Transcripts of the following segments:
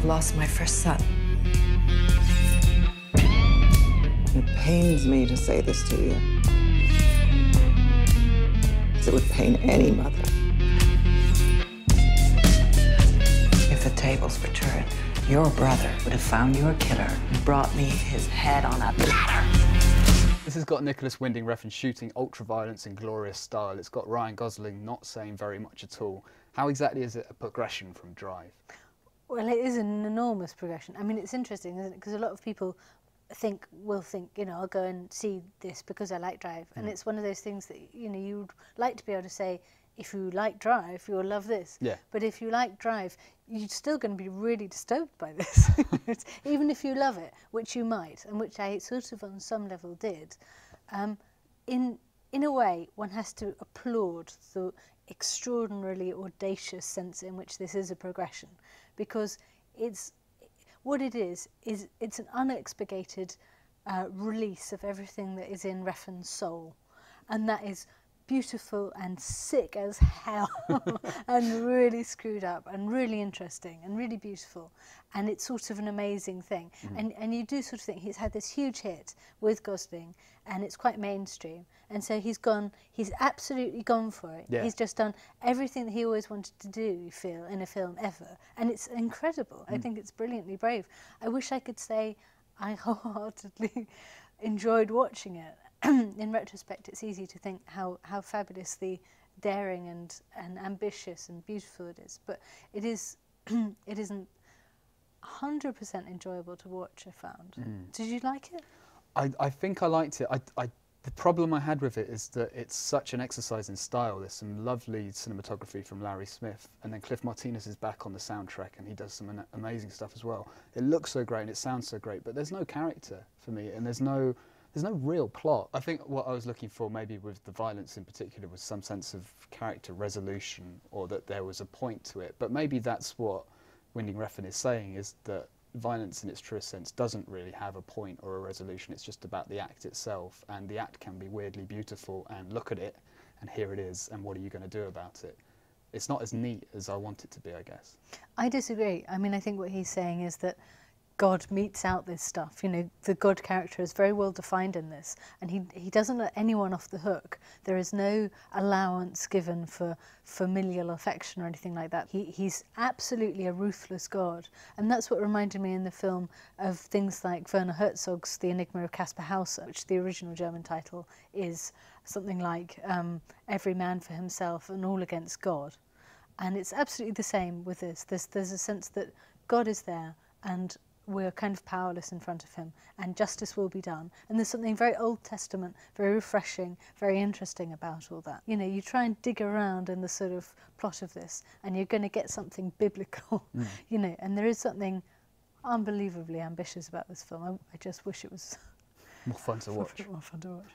lost my first son. It pains me to say this to you. It would pain any mother. If the tables were turned, your brother would have found your killer and brought me his head on a platter. This has got Nicolas Winding Refn shooting ultra-violence in glorious style. It's got Ryan Gosling not saying very much at all. How exactly is it a progression from Drive? Well, it is an enormous progression. I mean, it's interesting, isn't it? Because a lot of people will think, you know, I'll go and see this because I like Drive. And it's one of those things that, you know, you'd like to be able to say, if you like Drive, you'll love this. Yeah. But if you like Drive, you're still going to be really disturbed by this. Even if you love it, which you might, and which I sort of on some level did. In a way, one has to applaud the extraordinarily audacious sense in which this is a progression, because what it is it's an unexpurgated release of everything that is in Refn's soul, and that is beautiful and sick as hell and really screwed up and really interesting and really beautiful, and it's sort of an amazing thing. And you do sort of think he's had this huge hit with Gosling and it's quite mainstream, and so he's absolutely gone for it. He's just done everything that he always wanted to do, you feel, in a film ever, and it's incredible. I think it's brilliantly brave. I wish I could say I wholeheartedly enjoyed watching it. In retrospect, it's easy to think how fabulously daring and ambitious and beautiful it is, but it isn't 100% enjoyable to watch, I found. Did you like it? I think I liked it. The problem I had with it is that it's such an exercise in style. There's some lovely cinematography from Larry Smith, and then Cliff Martinez is back on the soundtrack and he does some amazing stuff as well. It looks so great and it sounds so great, but there's no character for me, and there's no real plot. I think what I was looking for, maybe with the violence in particular, was some sense of character resolution, or that there was a point to it. But maybe that's what Winding Refn is saying, is that violence in its truest sense doesn't really have a point or a resolution. It's just about the act itself, and the act can be weirdly beautiful, and look at it, and here it is, and what are you going to do about it? It's not as neat as I want it to be, I guess. I disagree. I mean, I think what he's saying is that God meets out this stuff. You know, the God character is very well defined in this, and he doesn't let anyone off the hook. There is no allowance given for familial affection or anything like that. He's absolutely a ruthless God, and that's what reminded me in the film of things like Werner Herzog's The Enigma of Caspar Hauser, which the original German title is something like Every Man for Himself and All Against God. And it's absolutely the same with this. There's a sense that God is there, and we're kind of powerless in front of him, and justice will be done. And there's something very Old Testament, very refreshing, very interesting about all that. You know, you try and dig around in the sort of plot of this, and you're going to get something biblical, you know, and there is something unbelievably ambitious about this film. I just wish it was more fun to watch. More fun to watch.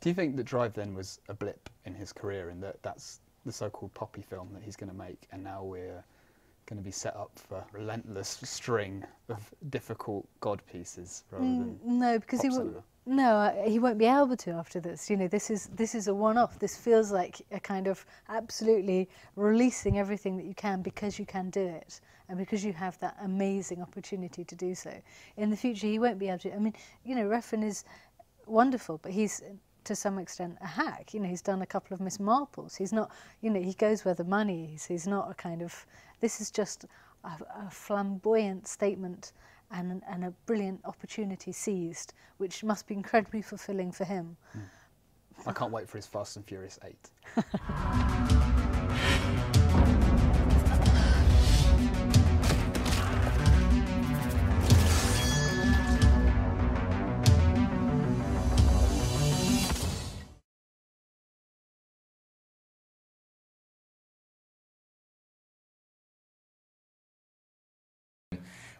Do you think that Drive then was a blip in his career, and that's the so-called poppy film that he's going to make, and now we're going to be set up for a relentless string of difficult God pieces rather than no, because he won't be able to after this. You know, this is a one-off. This feels like a kind of absolutely releasing everything that you can, because you can do it and because you have that amazing opportunity to do so. In the future, he won't be able to. I mean, you know, Refn is wonderful, but he's to some extent a hack. You know, he's done a couple of Miss Marples. He's not, you know, he goes where the money is. He's not a kind of, this is just a flamboyant statement and a brilliant opportunity seized, which must be incredibly fulfilling for him. I can't wait for his Fast and Furious 8.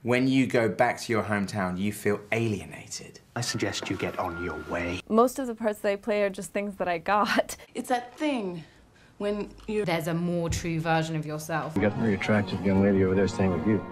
When you go back to your hometown, you feel alienated. I suggest you get on your way. Most of the parts that I play are just things that I got. It's that thing when you... There's a more true version of yourself. You got a very attractive young lady over there staying with you.